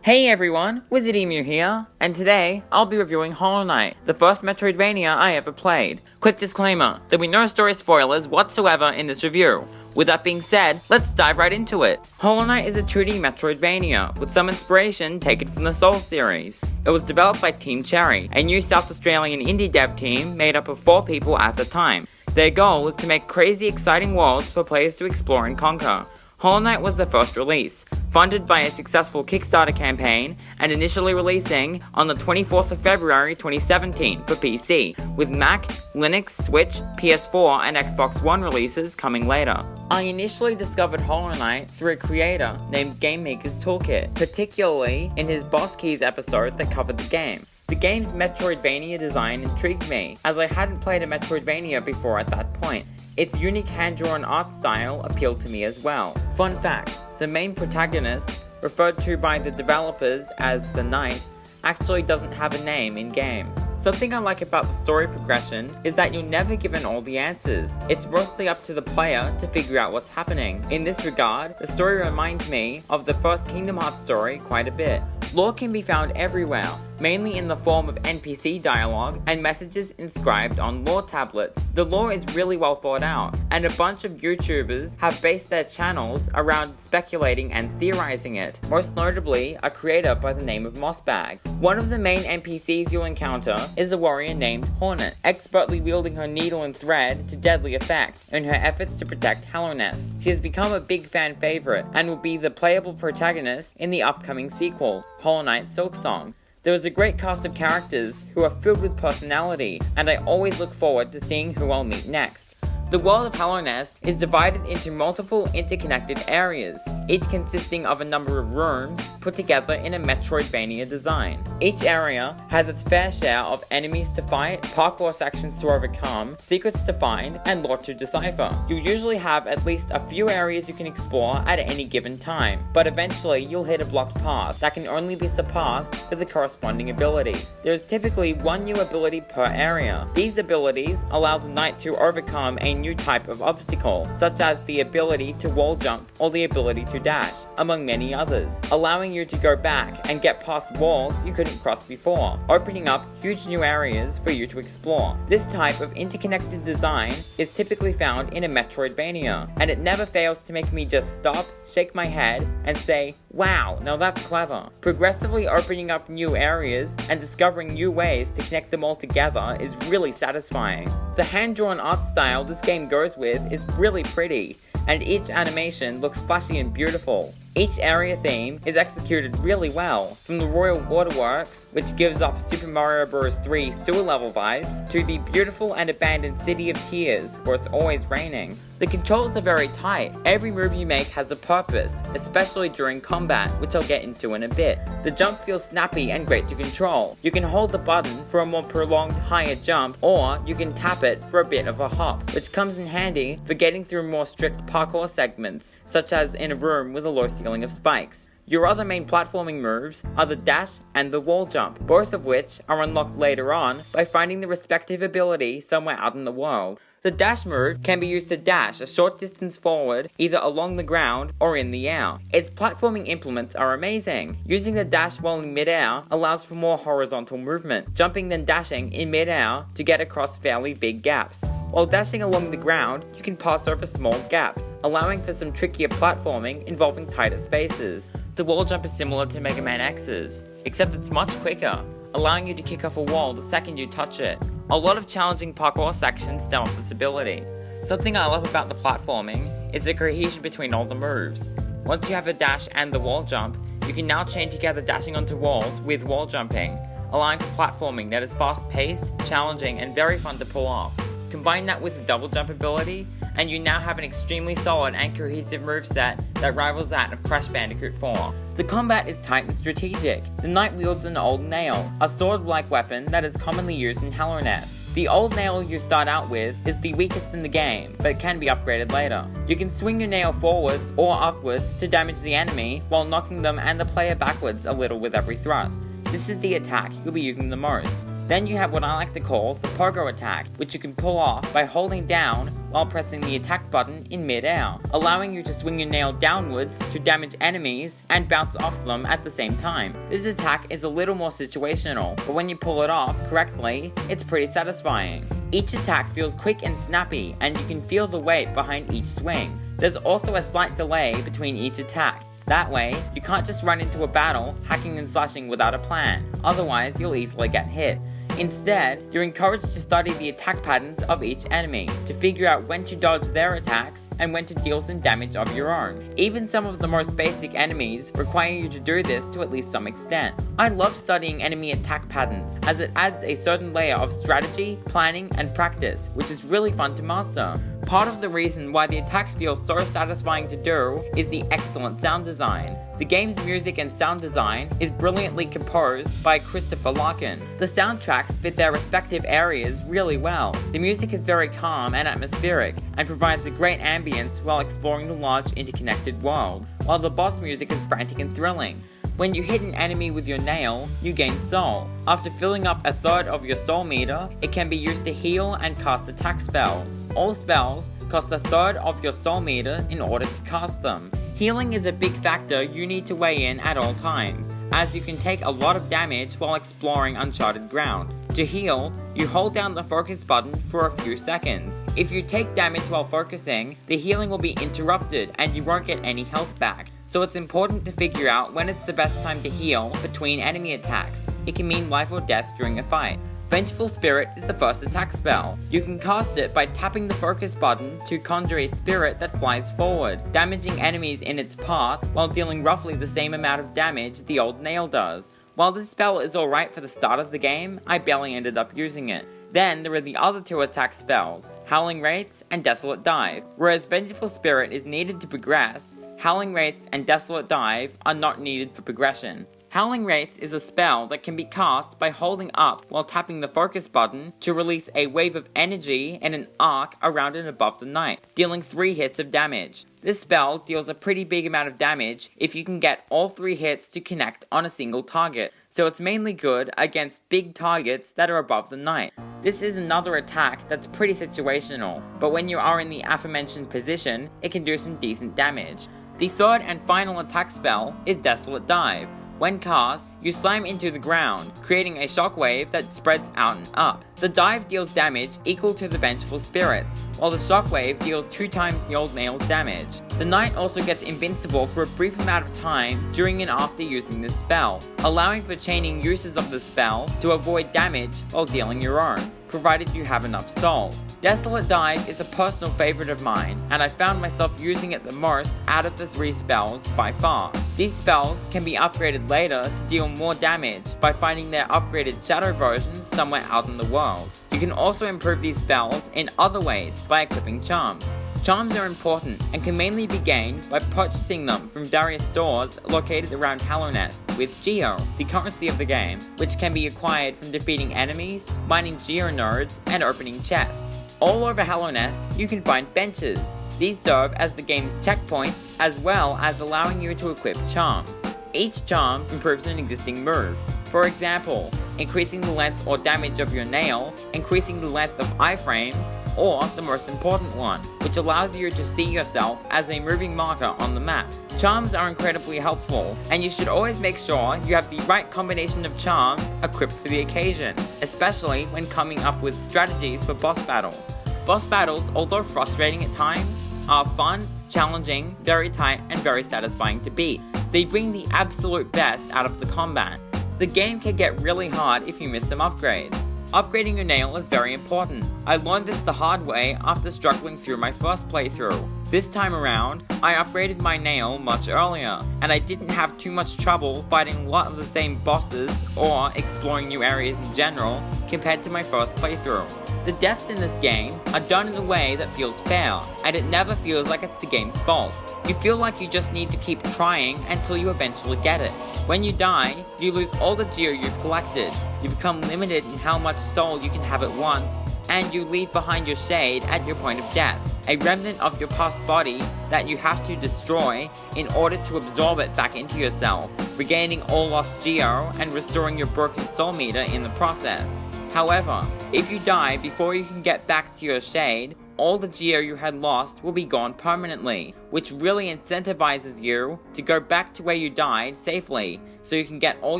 Hey everyone, Wizard Emu here, and today I'll be reviewing Hollow Knight, the first Metroidvania I ever played. Quick disclaimer, there'll be no story spoilers whatsoever in this review. With that being said, let's dive right into it. Hollow Knight is a 2D Metroidvania, with some inspiration taken from the Soul series. It was developed by Team Cherry, a new South Australian indie dev team made up of 4 people at the time. Their goal was to make crazy exciting worlds for players to explore and conquer. Hollow Knight was the first release, funded by a successful Kickstarter campaign and initially releasing on the 24th of February 2017 for PC, with Mac, Linux, Switch, PS4 and Xbox One releases coming later. I initially discovered Hollow Knight through a creator named Game Maker's Toolkit, particularly in his Boss Keys episode that covered the game. The game's Metroidvania design intrigued me, as I hadn't played a Metroidvania before at that point. Its unique hand-drawn art style appealed to me as well. Fun fact, the main protagonist, referred to by the developers as the Knight, actually doesn't have a name in-game. Something I like about the story progression is that you're never given all the answers. It's mostly up to the player to figure out what's happening. In this regard, the story reminds me of the first Kingdom Hearts story quite a bit. Lore can be found everywhere, mainly in the form of NPC dialogue and messages inscribed on lore tablets. The lore is really well thought out, and a bunch of YouTubers have based their channels around speculating and theorizing it, most notably a creator by the name of Mossbag. One of the main NPCs you'll encounter is a warrior named Hornet, expertly wielding her needle and thread to deadly effect in her efforts to protect Hallownest. She has become a big fan favorite and will be the playable protagonist in the upcoming sequel, Hollow Knight Silksong. There is a great cast of characters who are filled with personality, and I always look forward to seeing who I'll meet next. The world of Hallownest is divided into multiple interconnected areas, each consisting of a number of rooms put together in a Metroidvania design. Each area has its fair share of enemies to fight, parkour sections to overcome, secrets to find, and lore to decipher. You'll usually have at least a few areas you can explore at any given time, but eventually you'll hit a blocked path that can only be surpassed with a corresponding ability. There is typically one new ability per area. These abilities allow the knight to overcome a new type of obstacle, such as the ability to wall jump or the ability to dash, among many others, allowing you to go back and get past walls you couldn't cross before, opening up huge new areas for you to explore. This type of interconnected design is typically found in a Metroidvania, and it never fails to make me just stop, shake my head, and say, wow, now that's clever. Progressively opening up new areas and discovering new ways to connect them all together is really satisfying. The hand-drawn art style this game goes with is really pretty, and each animation looks flashy and beautiful. Each area theme is executed really well, from the Royal Waterworks, which gives off Super Mario Bros. 3 sewer level vibes, to the beautiful and abandoned City of Tears, where it's always raining. The controls are very tight. Every move you make has a purpose, especially during combat, which I'll get into in a bit. The jump feels snappy and great to control. You can hold the button for a more prolonged higher jump, or you can tap it for a bit of a hop, which comes in handy for getting through more strict parkour segments, such as in a room with a low ceiling of spikes. Your other main platforming moves are the dash and the wall jump, both of which are unlocked later on by finding the respective ability somewhere out in the world. The dash move can be used to dash a short distance forward, either along the ground or in the air. Its platforming implements are amazing. Using the dash while in midair allows for more horizontal movement, jumping then dashing in midair to get across fairly big gaps. While dashing along the ground, you can pass over small gaps, allowing for some trickier platforming involving tighter spaces. The wall jump is similar to Mega Man X's, except it's much quicker, allowing you to kick off a wall the second you touch it. A lot of challenging parkour sections stem off this ability. Something I love about the platforming is the cohesion between all the moves. Once you have a dash and the wall jump, you can now chain together dashing onto walls with wall jumping, allowing for platforming that is fast-paced, challenging, and very fun to pull off. Combine that with the double jump ability, and you now have an extremely solid and cohesive moveset that rivals that of Crash Bandicoot 4. The combat is tight and strategic. The knight wields an old nail, a sword-like weapon that is commonly used in Hallownest. The old nail you start out with is the weakest in the game, but it can be upgraded later. You can swing your nail forwards or upwards to damage the enemy while knocking them and the player backwards a little with every thrust. This is the attack you'll be using the most. Then you have what I like to call the pogo attack, which you can pull off by holding down while pressing the attack button in mid-air, allowing you to swing your nail downwards to damage enemies and bounce off them at the same time. This attack is a little more situational, but when you pull it off correctly, it's pretty satisfying. Each attack feels quick and snappy, and you can feel the weight behind each swing. There's also a slight delay between each attack. That way, you can't just run into a battle hacking and slashing without a plan, otherwise you'll easily get hit. Instead, you're encouraged to study the attack patterns of each enemy, to figure out when to dodge their attacks and when to deal some damage of your own. Even some of the most basic enemies require you to do this to at least some extent. I love studying enemy attack patterns, as it adds a certain layer of strategy, planning, and practice, which is really fun to master. Part of the reason why the attacks feel so satisfying to do is the excellent sound design. The game's music and sound design is brilliantly composed by Christopher Larkin. The soundtracks fit their respective areas really well. The music is very calm and atmospheric, and provides a great ambience while exploring the large interconnected world, while the boss music is frantic and thrilling. When you hit an enemy with your nail, you gain soul. After filling up a third of your soul meter, it can be used to heal and cast attack spells. All spells cost a third of your soul meter in order to cast them. Healing is a big factor you need to weigh in at all times, as you can take a lot of damage while exploring uncharted ground. To heal, you hold down the focus button for a few seconds. If you take damage while focusing, the healing will be interrupted and you won't get any health back. So it's important to figure out when it's the best time to heal between enemy attacks. It can mean life or death during a fight. Vengeful Spirit is the first attack spell. You can cast it by tapping the focus button to conjure a spirit that flies forward, damaging enemies in its path while dealing roughly the same amount of damage the old nail does. While this spell is alright for the start of the game, I barely ended up using it. Then there are the other two attack spells, Howling Wraiths and Desolate Dive. Whereas Vengeful Spirit is needed to progress, Howling Wraiths and Desolate Dive are not needed for progression. Howling Wraiths is a spell that can be cast by holding up while tapping the focus button to release a wave of energy in an arc around and above the knight, dealing 3 hits of damage. This spell deals a pretty big amount of damage if you can get all 3 hits to connect on a single target, so it's mainly good against big targets that are above the knight. This is another attack that's pretty situational, but when you are in the aforementioned position, it can do some decent damage. The third and final attack spell is Desolate Dive. When cast, you slam into the ground, creating a shockwave that spreads out and up. The dive deals damage equal to the Vengeful Spirits, while the shockwave deals 2 times the old nail's damage. The knight also gets invincible for a brief amount of time during and after using this spell, allowing for chaining uses of the spell to avoid damage while dealing your own, provided you have enough soul. Desolate Dive is a personal favorite of mine, and I found myself using it the most out of the 3 spells by far. These spells can be upgraded later to deal more damage by finding their upgraded shadow versions somewhere out in the world. You can also improve these spells in other ways by equipping charms. Charms are important and can mainly be gained by purchasing them from various stores located around Hallownest with Geo, the currency of the game, which can be acquired from defeating enemies, mining Geo nodes, and opening chests. All over Hallownest, you can find benches. These serve as the game's checkpoints, as well as allowing you to equip charms. Each charm improves an existing move. For example, increasing the length or damage of your nail, increasing the length of iframes, or the most important one, which allows you to see yourself as a moving marker on the map. Charms are incredibly helpful, and you should always make sure you have the right combination of charms equipped for the occasion, especially when coming up with strategies for boss battles. Boss battles, although frustrating at times, are fun, challenging, very tight, and very satisfying to beat. They bring the absolute best out of the combat. The game can get really hard if you miss some upgrades. Upgrading your nail is very important. I learned this the hard way after struggling through my first playthrough. This time around, I upgraded my nail much earlier, and I didn't have too much trouble fighting a lot of the same bosses or exploring new areas in general compared to my first playthrough. The deaths in this game are done in a way that feels fair, and it never feels like it's the game's fault. You feel like you just need to keep trying until you eventually get it. When you die, you lose all the geo you've collected, you become limited in how much soul you can have at once, and you leave behind your shade at your point of death, a remnant of your past body that you have to destroy in order to absorb it back into yourself, regaining all lost geo and restoring your broken soul meter in the process. However, if you die before you can get back to your shade, all the geo you had lost will be gone permanently, which really incentivizes you to go back to where you died safely, so you can get all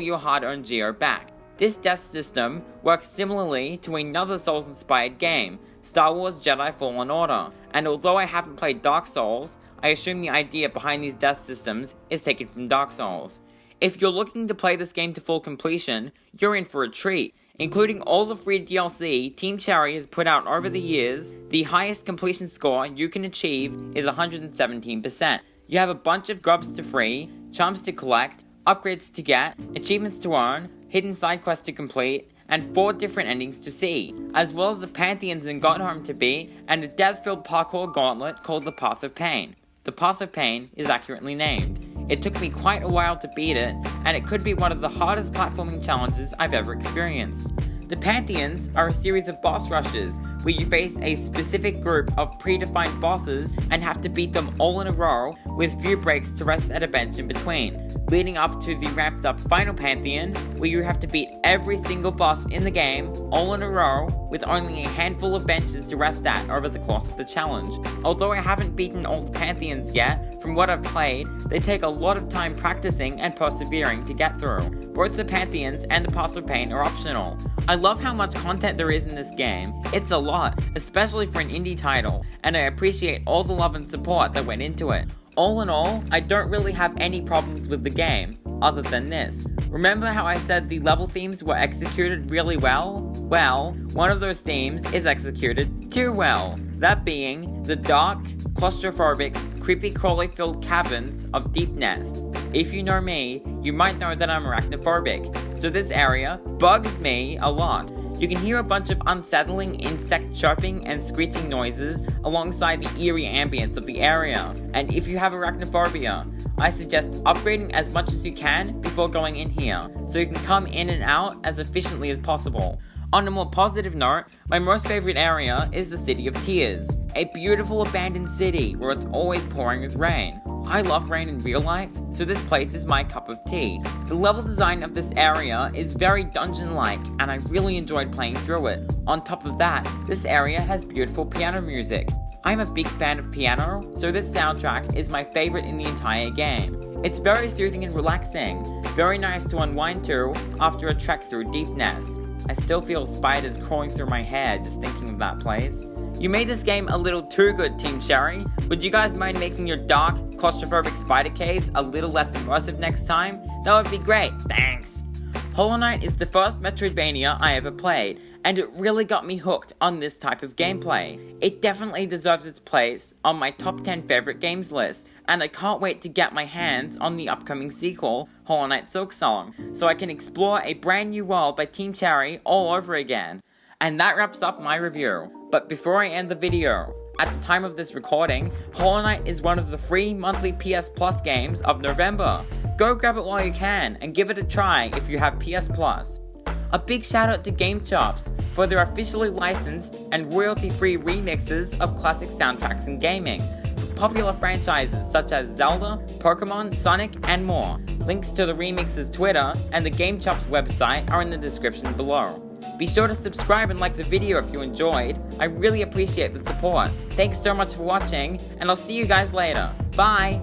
your hard-earned geo back. This death system works similarly to another Souls-inspired game, Star Wars Jedi Fallen Order, and although I haven't played Dark Souls, I assume the idea behind these death systems is taken from Dark Souls. If you're looking to play this game to full completion, you're in for a treat. Including all the free DLC Team Cherry has put out over the years, the highest completion score you can achieve is 117%. You have a bunch of grubs to free, charms to collect, upgrades to get, achievements to earn, hidden side quests to complete, and 4 different endings to see, as well as the Pantheons in Godhome to beat, and a death-filled parkour gauntlet called the Path of Pain. The Path of Pain is accurately named. It took me quite a while to beat it, and it could be one of the hardest platforming challenges I've ever experienced. The Pantheons are a series of boss rushes, where you face a specific group of predefined bosses and have to beat them all in a row, with few breaks to rest at a bench in between, leading up to the ramped up final Pantheon, where you have to beat every single boss in the game, all in a row, with only a handful of benches to rest at over the course of the challenge. Although I haven't beaten all the Pantheons yet, from what I've played, they take a lot of time practicing and persevering to get through. Both the Pantheons and the Path of Pain are optional. I love how much content there is in this game. It's a lot, especially for an indie title, and I appreciate all the love and support that went into it. All in all, I don't really have any problems with the game, other than this. Remember how I said the level themes were executed really well? Well, one of those themes is executed too well. That being the dark, claustrophobic, creepy crawly-filled caverns of Deep Nest. If you know me, you might know that I'm arachnophobic, so this area bugs me a lot. You can hear a bunch of unsettling insect chirping and screeching noises alongside the eerie ambience of the area. And if you have arachnophobia, I suggest upgrading as much as you can before going in here, so you can come in and out as efficiently as possible. On a more positive note, my most favorite area is the City of Tears, a beautiful abandoned city where it's always pouring with rain. I love rain in real life, so this place is my cup of tea. The level design of this area is very dungeon-like, and I really enjoyed playing through it. On top of that, this area has beautiful piano music. I'm a big fan of piano, so this soundtrack is my favorite in the entire game. It's very soothing and relaxing, very nice to unwind to after a trek through Deep Nest. I still feel spiders crawling through my hair just thinking of that place. You made this game a little too good, Team Cherry. Would you guys mind making your dark, claustrophobic spider caves a little less immersive next time? That would be great, thanks! Hollow Knight is the first Metroidvania I ever played, and it really got me hooked on this type of gameplay. It definitely deserves its place on my top 10 favorite games list, and I can't wait to get my hands on the upcoming sequel, Hollow Knight Silksong, so I can explore a brand new world by Team Cherry all over again. And that wraps up my review. But before I end the video, at the time of this recording, Hollow Knight is one of the free monthly PS Plus games of November. Go grab it while you can, and give it a try if you have PS Plus. A big shout out to Game Chops for their officially licensed and royalty-free remixes of classic soundtracks in gaming, for popular franchises such as Zelda, Pokemon, Sonic, and more. Links to the remixes' Twitter and the Game Chops website are in the description below. Be sure to subscribe and like the video if you enjoyed. I really appreciate the support. Thanks so much for watching, and I'll see you guys later. Bye!